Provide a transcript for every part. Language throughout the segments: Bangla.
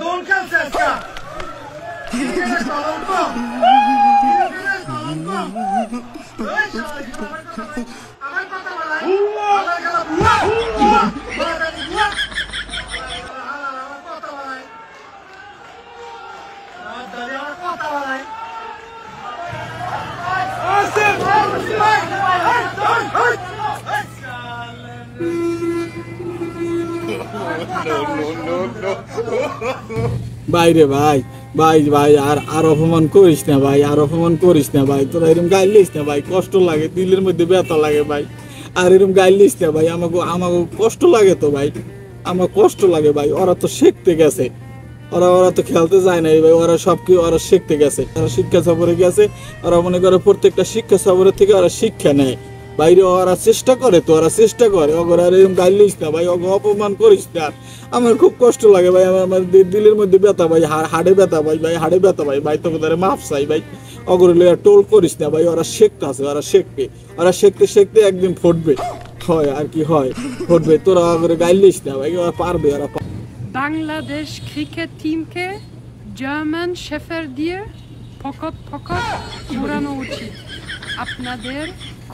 দোন খেলছে আজকে আমার কথা বলাই আমার গেলা বুয়া বুয়া বুয়া বুয়া আমার কথা বলাই আমার কথা বলাই বাইরে ভাই ভাই ভাই আর অপমান করিস না ভাই, আর অপমান করিস না ভাই, তোরা এরকম গাইলিস না ভাই, কষ্ট লাগে, দিলের মধ্যে ব্যথা লাগে ভাই, আর এরকম গাইলিস না ভাই, আমাকে কষ্ট লাগে তো ভাই, আমার কষ্ট লাগে ভাই। ওরা তো শিখতে গেছে, ওরা তো খেলতে যায় নাই ভাই, ওরা ওরা শিখতে গেছে, ওরা শিক্ষা সফরে গেছে, ওরা মনে করে প্রত্যেকটা শিক্ষা সফরের থেকে ওরা শিক্ষা নেয় বাইরে, ওরা চেষ্টা করে তো, ওরা চেষ্টা করে, ওরা এরকম গাইলিস না ভাই, ওকে অপমান করিস না। আমার খুব কষ্ট লাগে ভাই, আমার দিলের মধ্যে ব্যথা ভাই, হাড়ে ব্যথা ভাই, হাড়ে ব্যথা ভাই, তোকে ধরে মাফ চাই ভাই, অগরে টোল করিস না ভাই, ওরা শিখতে আছে, ওরা শিখবে, ওরা শিখতে শিখতে একদিন ফুটবে, হয় আর কি হয়, ফুটবে, তোরা অগরে গাইলিস না ভাই, ওরা পারবে, ওরা বাংলাদেশ ক্রিকেট টিমকে জার্মান শেফার্ড দিয়ে ফকত ঘোরানো উচিত। আপনাদের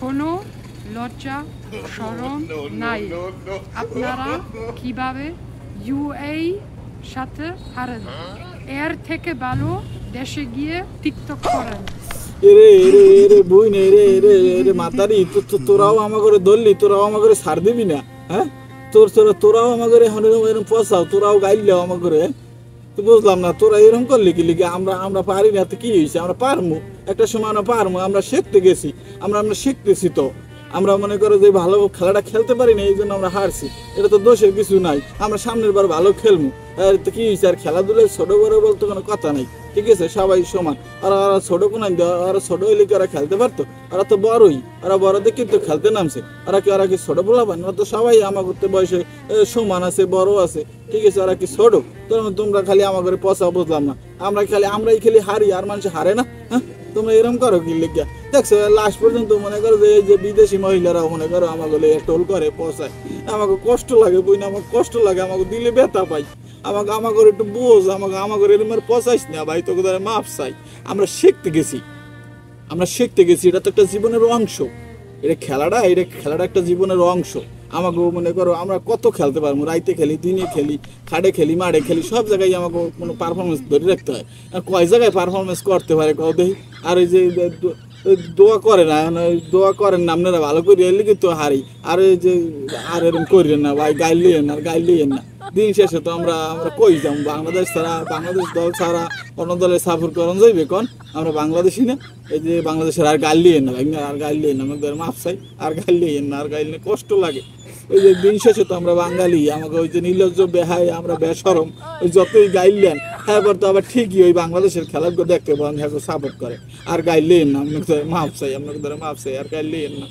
কোনো লজ্জা শরম নাই। আপনারা কিভাবে ইউএই সাথে হারেন, এর থেকে ভালো দেশে গিয়ে টিকটক করেন। এরে এরে এরে বই নে রে রে রে মাতারি, তোরাও আমার করে ধরলি, তোরাও আমার করে ছাড় দিবি না, হ্যাঁ তোরাও আমার করে এরকম পচাও, তোরাও গাইলেও আমার করে, তো বুঝলাম না তোরা এরকম করলি কি লিখে, আমরা পারি না তো কি হয়েছে, আমরা পারমু, একটা সময় আমরা পারমু, আমরা শিখতে গেছি, আমরা শিখতেছি তো, আমরা মনে করো যে ভালো খেলাটা খেলতে পারি না এই জন্য আমরা হারছি, এটা তো দোষের কিছু নাই, আমরা সামনের বার ভালো খেলবো, তো কি হয়েছে, আর খেলাধুলায় ছোট বড় বলতে কোনো কথা নাই, ঠিক আছে, সবাই সমান, আর ওরা ছোট কোনাই ওরা ছোট হইলে কি ওরা খেলতে পারতো, ওরা তো বড়ই, ওরা বড়দের কিন্তু খেলতে নামছে, ওরা কি ছোট বলা পান, ওরা তো সবাই আমার করতে বয়সে সমান আছে, বড় আছে, ঠিক আছে, ওরা কি ছোট, তোমরা খালি আমার করে পচা, বুঝলাম না, আমরাই খালি হারি, আর মানুষ হারে না, হ্যাঁ তোমরা এরকম করো কি লিখিয়া, দেখছো লাস্ট পর্যন্ত মনে করো যে বিদেশি মহিলারাও মনে করো আমাকে টোল করে পচায়, আমাকে কষ্ট লাগে বই না, আমার কষ্ট লাগে, আমাকে দিলে ব্যথা পাই, আমাকে একটু বোঝ, আমাকে এরকম পচাইস না ভাই, তোকে ধরে মাফ চাই, আমরা শিখতে গেছি, এটা তো একটা জীবনের অংশ, এটা খেলাটা একটা জীবনের অংশ, আমাকে মনে করো আমরা কত খেলতে পারবো, রাইতে খেলি, দিনে খেলি, খাটে খেলি, মাঠে খেলি, সব জায়গায় আমাকে কোনো পারফরমেন্স ধরে রাখতে হয়, আর কয় জায়গায় পারফরমেন্স করতে পারে কও দেখি, আর এই যে দোয়া করে না, দোয়া করেন না আপনারা ভালো করে এলে কিন্তু হারি, আর এই যে আর এরকম করেন না ভাই, গাইলেন না, দিন শেষে তো আমরা কই যাবো, বাংলাদেশ দল ছাড়া অন্য দলে সাপোর্ট করেন যাইবে কন, আমরা বাংলাদেশি না, এই যে বাংলাদেশের আর গাইলেন না ভাই, আর গাইলেন না, আমাদের মাফ চাই, আর গাইলেন না, আর গাইলে কষ্ট লাগে, ওই যে দিন শেষে তো আমরা বাঙালি, আমাকে ওই যে নির্লজ্জ বেহায়, আমরা বেসরম, ওই যতই গাইলেন হ্যাঁ তো আবার ঠিকই ওই বাংলাদেশের খেলাগুলো দেখতে পারেন, হ্যাঁ সাপোর্ট করে, আর গাইলেন না, আপনাকে মাফ চাই, আর গাইলেন না।